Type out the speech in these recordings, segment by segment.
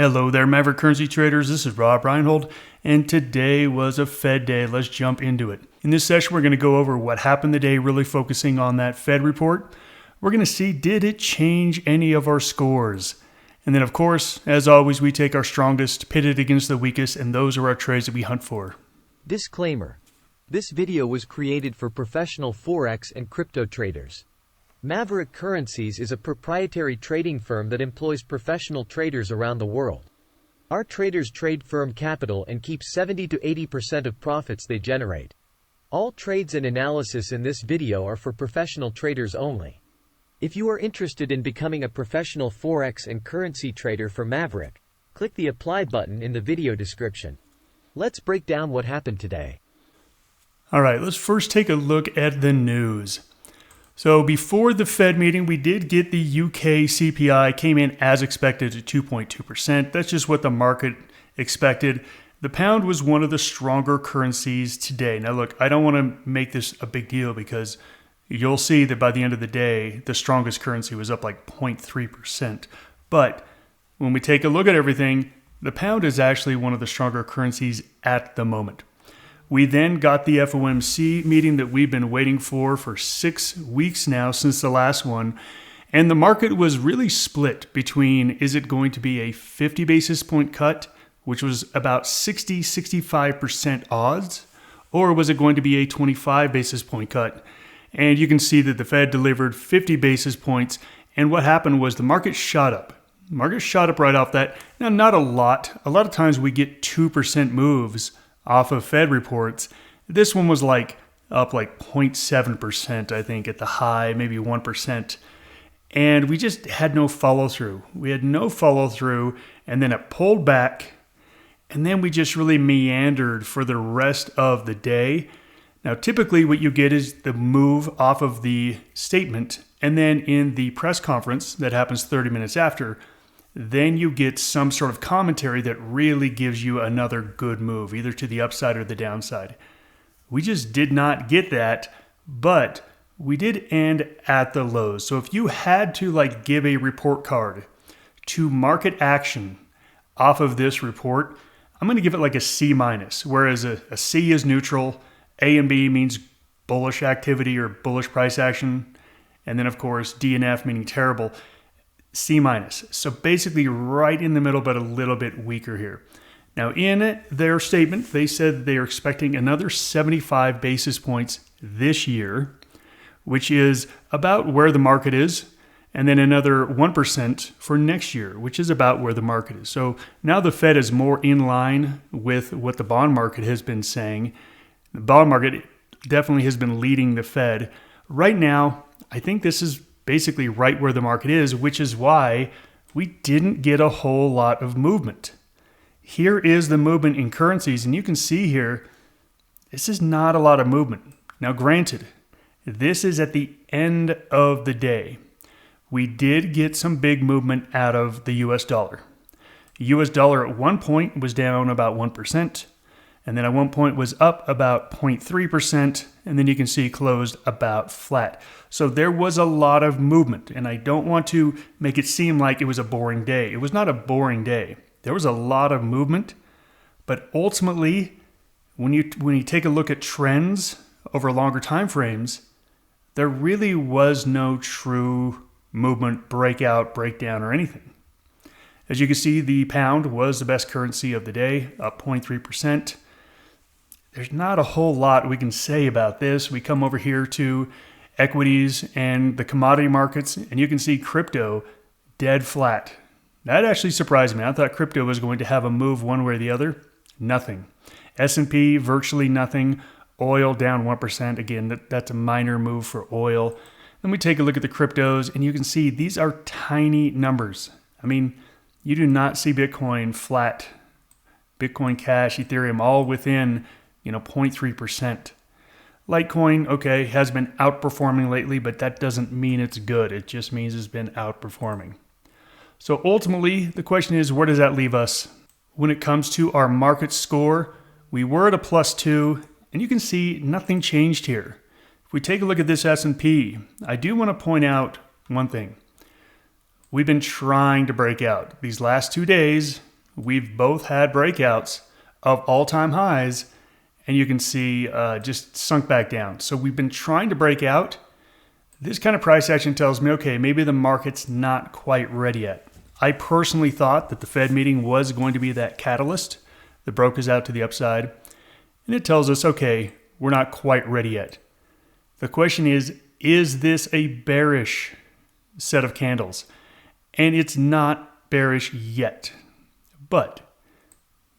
Hello there, Maverick Currency traders. This is Rob Reinhold, and today was a Fed day. Let's jump into it. In this session, we're going to go over what happened today, really focusing on that Fed report. We're going to see, did it change any of our scores? And then, of course, as always, we take our strongest, pit it against the weakest, and those are our trades that we hunt for. Disclaimer. This video was created for professional Forex and crypto traders. Maverick Currencies is a proprietary trading firm that employs professional traders around the world. Our traders trade firm capital and keep 70 to 80% of profits they generate. All trades and analysis in this video are for professional traders only. If you are interested in becoming a professional Forex and currency trader for Maverick, click the apply button in the video description. Let's break down what happened today. All right, let's first take a look at the news. So before the Fed meeting, we did get the UK CPI, came in as expected at 2.2%. That's just what the market expected. The pound was one of the stronger currencies today. Now look, I don't want to make this a big deal because you'll see that by the end of the day, the strongest currency was up like 0.3%. But when we take a look at everything, the pound is actually one of the stronger currencies at the moment. We then got the FOMC meeting that we've been waiting for 6 weeks now since the last one. And the market was really split between, is it going to be a 50 basis point cut, which was about 65% odds, or was it going to be a 25 basis point cut? And you can see that the Fed delivered 50 basis points. And what happened was the market shot up. The market shot up right off that. Now, not a lot. A lot of times we get 2% moves off of Fed reports. This one was up like 0.7%, I think, at the high, maybe 1%. And we just had no follow through. We had no follow through, and then it pulled back, and then we just really meandered for the rest of the day. Now, typically what you get is the move off of the statement, and then in the press conference that happens 30 minutes after, then you get some sort of commentary that really gives you another good move, either to the upside or the downside. We just did not get that, but we did end at the lows. So if you had to give a report card to market action off of this report, I'm going to give it a C minus, whereas a C is neutral, A and B means bullish activity or bullish price action, and then of course D and F meaning terrible. C minus. So basically right in the middle, but a little bit weaker here. Now in their statement, they said they are expecting another 75 basis points this year, which is about where the market is, and then another 1% for next year, which is about where the market is. So now the Fed is more in line with what the bond market has been saying. The bond market definitely has been leading the Fed. Right now, I think this is basically right where the market is, which is why we didn't get a whole lot of movement. Here is the movement in currencies, and you can see here, this is not a lot of movement. Now granted, this is at the end of the day. We did get some big movement out of the US dollar. The US dollar at one point was down about 1%, and then at one point was up about 0.3%, and then you can see closed about flat. So there was a lot of movement, and I don't want to make it seem like it was a boring day. It was not a boring day. There was a lot of movement, but ultimately, when you take a look at trends over longer time frames, there really was no true movement, breakout, breakdown, or anything. As you can see, the pound was the best currency of the day, up 0.3%. There's not a whole lot we can say about this. We come over here to equities and the commodity markets, and you can see crypto dead flat. That actually surprised me. I thought crypto was going to have a move one way or the other. Nothing. S&P, virtually nothing. Oil down 1%. Again, that's a minor move for oil. Then we take a look at the cryptos, and you can see these are tiny numbers. I mean, you do not see Bitcoin flat. Bitcoin Cash, Ethereum, all within 0.3%. Litecoin, okay, has been outperforming lately, but that doesn't mean it's good. It just means it's been outperforming. So ultimately, the question is, where does that leave us? When it comes to our market score, we were at a +2, and you can see nothing changed here. If we take a look at this S&P, I do want to point out one thing. We've been trying to break out. These last 2 days, we've both had breakouts of all-time highs, and you can see just sunk back down. So we've been trying to break out. This kind of price action tells me, okay, maybe the market's not quite ready yet. I personally thought that the Fed meeting was going to be that catalyst that broke us out to the upside. And it tells us, okay, we're not quite ready yet. The question is this a bearish set of candles? And it's not bearish yet. But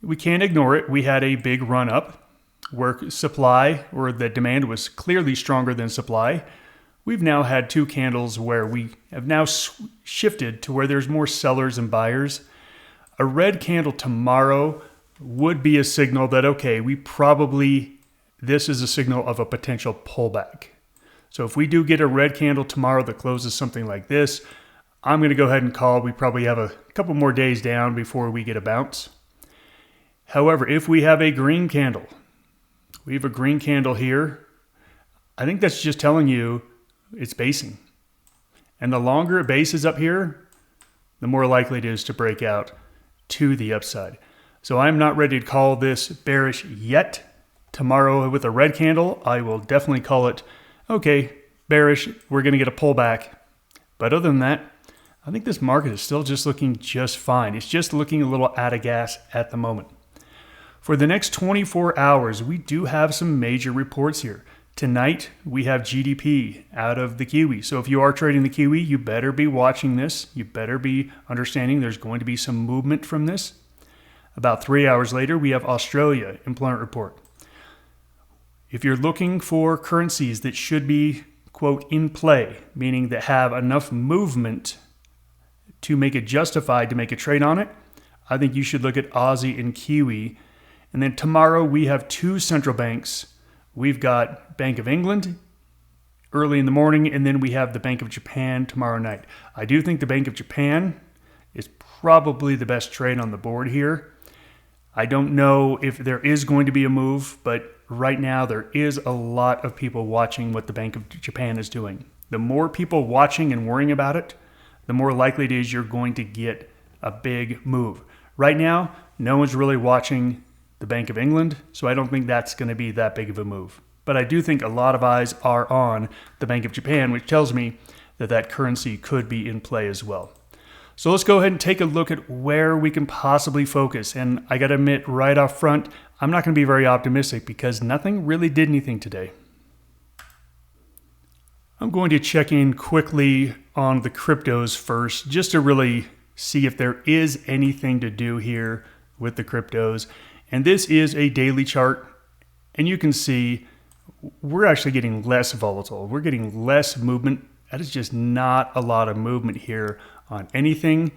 we can't ignore it. We had a big run up where supply, or the demand, was clearly stronger than supply. We've now had 2 candles where we have now shifted to where there's more sellers and buyers. A red candle tomorrow would be a signal that, okay, this is a signal of a potential pullback. So if we do get a red candle tomorrow that closes something like this, I'm going to go ahead and call. We probably have a couple more days down before we get a bounce. However, if we have a green candle, here, I think that's just telling you it's basing. And the longer it bases up here, the more likely it is to break out to the upside. So I'm not ready to call this bearish yet. Tomorrow with a red candle, I will definitely call it, okay, bearish. We're going to get a pullback. But other than that, I think this market is still just looking just fine. It's just looking a little out of gas at the moment. For the next 24 hours, we do have some major reports here. Tonight, we have GDP out of the Kiwi. So if you are trading the Kiwi, you better be watching this. You better be understanding there's going to be some movement from this. About 3 hours later, we have Australia employment report. If you're looking for currencies that should be, quote, in play, meaning that have enough movement to make it justified to make a trade on it, I think you should look at Aussie and Kiwi. And then tomorrow, we have 2 central banks. We've got Bank of England early in the morning, and then we have the Bank of Japan tomorrow night. I do think the Bank of Japan is probably the best trade on the board here. I don't know if there is going to be a move, but right now there is a lot of people watching what the Bank of Japan is doing. The more people watching and worrying about it, the more likely it is you're going to get a big move. Right now, no one's really watching the Bank of England, so I don't think that's going to be that big of a move. But I do think a lot of eyes are on the Bank of Japan, which tells me that that currency could be in play as well. So let's go ahead and take a look at where we can possibly focus. And I got to admit right off front, I'm not going to be very optimistic because nothing really did anything today. I'm going to check in quickly on the cryptos first, just to really see if there is anything to do here with the cryptos. And this is a daily chart, and you can see we're actually getting less volatile. We're getting less movement. That is just not a lot of movement here on anything.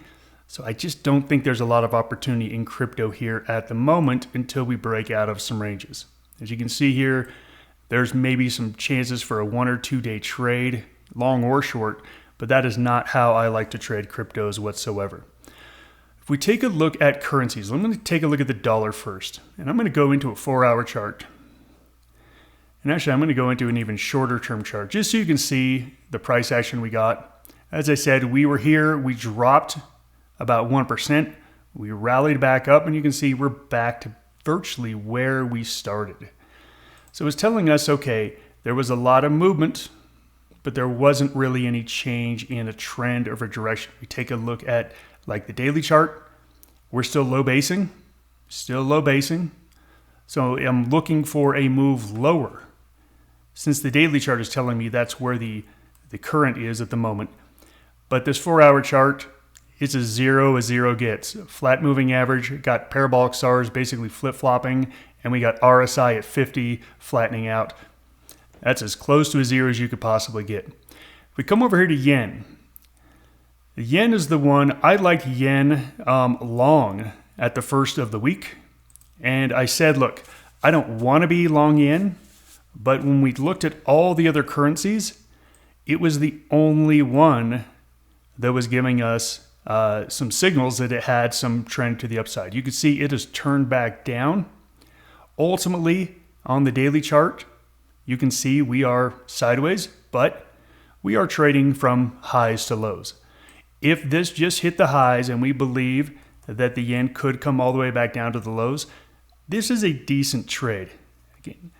So I just don't think there's a lot of opportunity in crypto here at the moment until we break out of some ranges. As you can see here, there's maybe some chances for a 1 or 2 day trade, long or short, but that is not how I like to trade cryptos whatsoever. If we take a look at currencies, I'm going to take a look at the dollar first, and I'm going to go into a 4-hour chart. And actually, I'm going to go into an even shorter term chart, just so you can see the price action we got. As I said, we were here, we dropped about 1%. We rallied back up, and you can see we're back to virtually where we started. So it's telling us, okay, there was a lot of movement, but there wasn't really any change in a trend or a direction. We take a look at like the daily chart, we're still low basing. So I'm looking for a move lower. Since the daily chart is telling me that's where the current is at the moment. But this 4-hour chart, it's a zero gets. Flat moving average, got parabolic stars basically flip-flopping, and we got RSI at 50 flattening out. That's as close to a zero as you could possibly get. If we come over here to yen, the yen is the one. I like yen long at the first of the week. And I said, look, I don't want to be long yen, but when we looked at all the other currencies, it was the only one that was giving us some signals that it had some trend to the upside. You can see it has turned back down. Ultimately, on the daily chart, you can see we are sideways, but we are trading from highs to lows. If this just hit the highs and we believe that the yen could come all the way back down to the lows. This is a decent trade. Again,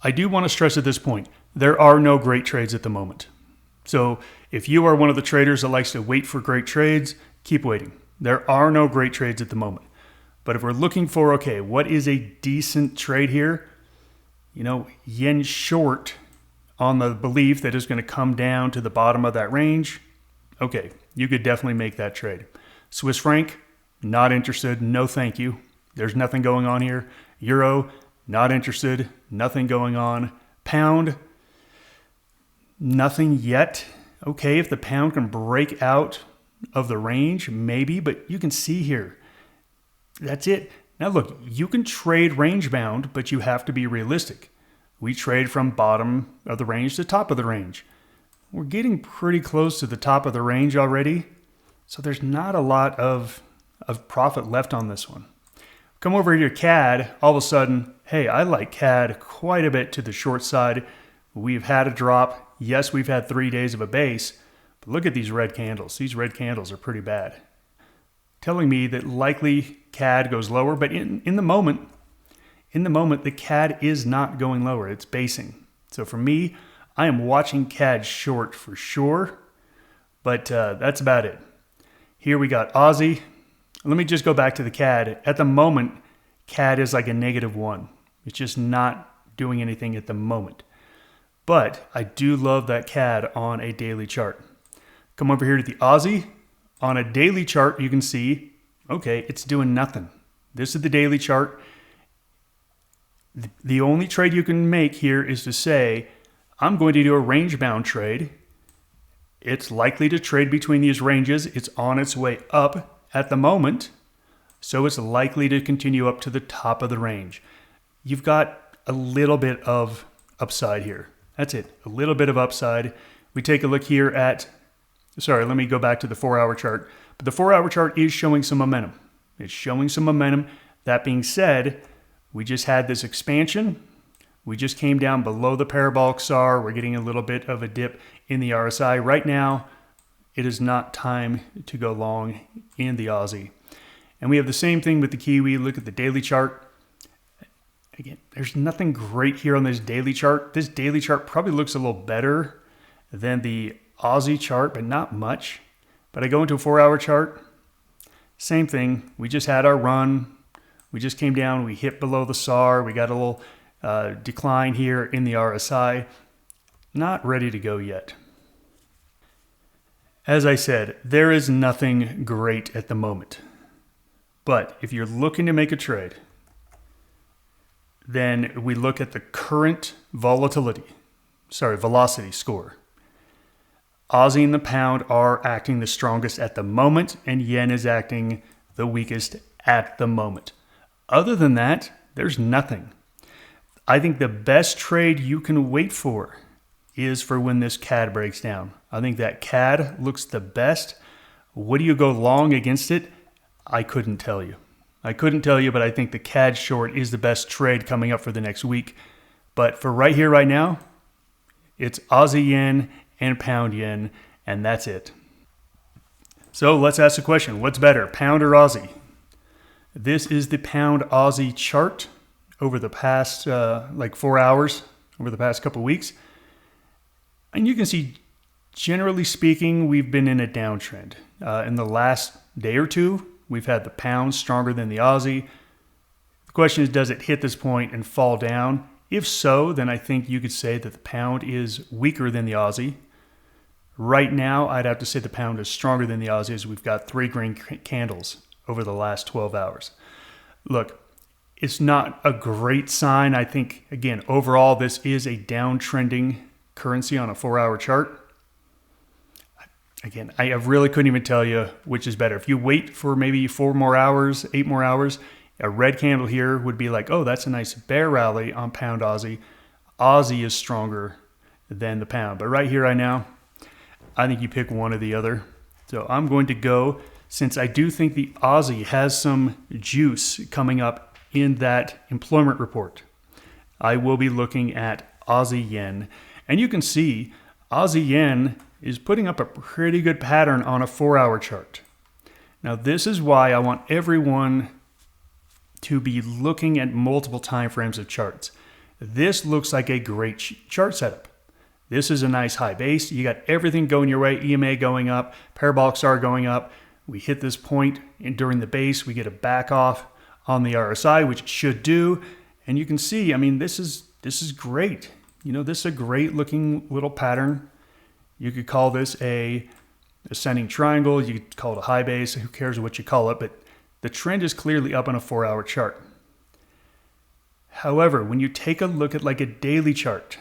I do want to stress at this point, there are no great trades at the moment. So if you are one of the traders that likes to wait for great trades, keep waiting. There are no great trades at the moment. But if we're looking for, okay, what is a decent trade here? Yen short on the belief that it's going to come down to the bottom of that range. Okay, you could definitely make that trade. Swiss franc, not interested. No, thank you. There's nothing going on here. Euro, not interested. Nothing going on. Pound, nothing yet. Okay, if the pound can break out of the range, maybe, but you can see here, that's it. Now look, you can trade range bound, but you have to be realistic. We trade from bottom of the range to top of the range. We're getting pretty close to the top of the range already, so there's not a lot of profit left on this one. Come over here to CAD, all of a sudden, hey, I like CAD quite a bit to the short side. We've had a drop. Yes, we've had 3 days of a base, but look at these red candles. These red candles are pretty bad. Telling me that likely CAD goes lower, but in the moment, the CAD is not going lower. It's basing. So for me, I am watching CAD short for sure, but that's about it. Here we got Aussie. Let me just go back to the CAD. At the moment, CAD is like a -1. It's just not doing anything at the moment. But I do love that CAD on a daily chart. Come over here to the Aussie. On a daily chart, you can see, okay, it's doing nothing. This is the daily chart. The only trade you can make here is to say, I'm going to do a range-bound trade. It's likely to trade between these ranges. It's on its way up at the moment, so it's likely to continue up to the top of the range. You've got a little bit of upside here. That's it, a little bit of upside. We take a look here at, let me go back to the 4-hour chart. But the 4-hour chart is showing some momentum. It's showing some momentum. That being said, we just had this expansion. We just came down below the parabolic SAR. We're getting a little bit of a dip in the RSI. Right now, it is not time to go long in the Aussie. And we have the same thing with the Kiwi. Look at the daily chart. Again, there's nothing great here on this daily chart. This daily chart probably looks a little better than the Aussie chart, but not much. But I go into a 4-hour chart. Same thing. We just had our run. We just came down. We hit below the SAR. We got a little decline here in the RSI. Not ready to go yet. As I said, there is nothing great at the moment. But if you're looking to make a trade, then we look at the current velocity score. Aussie and the pound are acting the strongest at the moment, and yen is acting the weakest at the moment. Other than that, there's nothing. I think the best trade you can wait for is for when this CAD breaks down. I think that CAD looks the best. What do you go long against it? I couldn't tell you. But I think the CAD short is the best trade coming up for the next week. But for right here, right now, it's Aussie yen and pound yen, and that's it. So let's ask the question, what's better, pound or Aussie? This is the pound Aussie chart over the past 4 hours, over the past couple weeks. And you can see, generally speaking, we've been in a downtrend. In the last day or two, we've had the pound stronger than the Aussie. The question is, does it hit this point and fall down? If so, then I think you could say that the pound is weaker than the Aussie. Right now, I'd have to say the pound is stronger than the Aussie, as we've got 3 green candles over the last 12 hours. Look, it's not a great sign. I think, again, overall, this is a downtrending currency on a 4-hour chart. Again, I really couldn't even tell you which is better. If you wait for maybe 4 more hours, 8 more hours, a red candle here would be like, oh, that's a nice bear rally on pound Aussie. Aussie is stronger than the pound. But right here, right now, I think you pick one or the other. So I'm going to go, since I do think the Aussie has some juice coming up in that employment report. I will be looking at Aussie yen. And you can see Aussie yen is putting up a pretty good pattern on a 4-hour chart. Now, this is why I want everyone to be looking at multiple time frames of charts. This looks like a great chart setup. This is a nice high base. You got everything going your way, EMA going up, parabolic star going up. We hit this point and during the base, we get a back off on the RSI, which it should do. And you can see, I mean, this is great. You know, this is a great looking little pattern. You could call this a ascending triangle. You could call it a high base. Who cares what you call it? But the trend is clearly up on a 4-hour chart. However, when you take a look at like a daily chart,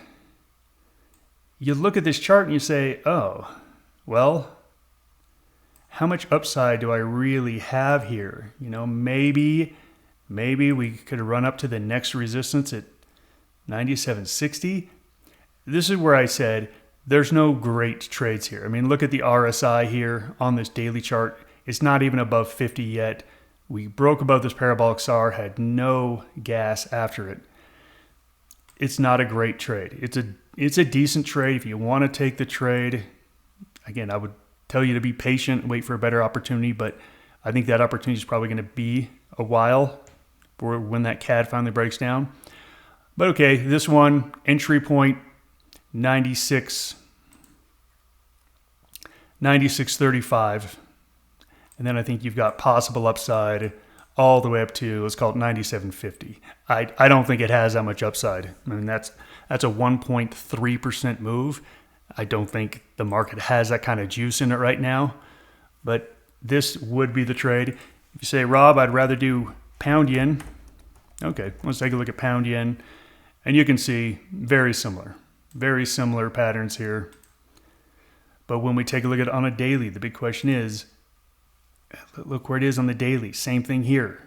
you look at this chart and you say, oh, well, how much upside do I really have here? You know, maybe we could run up to the next resistance at 97.60. This is where I said there's no great trades here. I mean, look at the RSI here on this daily chart. It's not even above 50 yet. We broke above this parabolic SAR, had no gas after it. It's not a great trade. It's a decent trade if you want to take the trade. Again, I would tell you to be patient and wait for a better opportunity, but I think that opportunity is probably going to be a while for when that CAD finally breaks down. But okay, this one, entry point 96.35. And then I think you've got possible upside all the way up to, let's call it 97.50. I don't think it has that much upside. I mean, that's a 1.3% move. I don't think the market has that kind of juice in it right now. But this would be the trade. If you say, Rob, I'd rather do pound yen. Okay, let's take a look at pound yen. And you can see very similar patterns here. But when we take a look at it on a daily, the big question is, look where it is on the daily. Same thing here.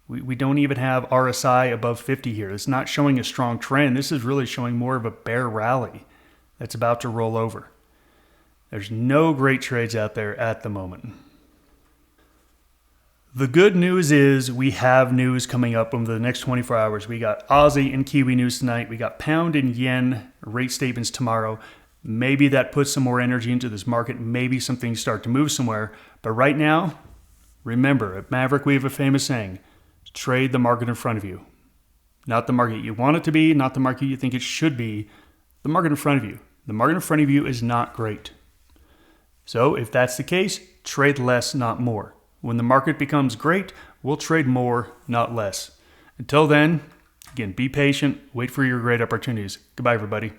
We don't even have RSI above 50 here. It's not showing a strong trend. This is really showing more of a bear rally that's about to roll over. There's no great trades out there at the moment. The good news is we have news coming up over the next 24 hours. We got Aussie and Kiwi news tonight. We got pound and yen rate statements tomorrow. Maybe that puts some more energy into this market. Maybe some things start to move somewhere. But right now, remember, at Maverick, we have a famous saying, trade the market in front of you. Not the market you want it to be, not the market you think it should be, the market in front of you. The market in front of you is not great. So if that's the case, trade less, not more. When the market becomes great, we'll trade more, not less. Until then, again, be patient, wait for your great opportunities. Goodbye, everybody.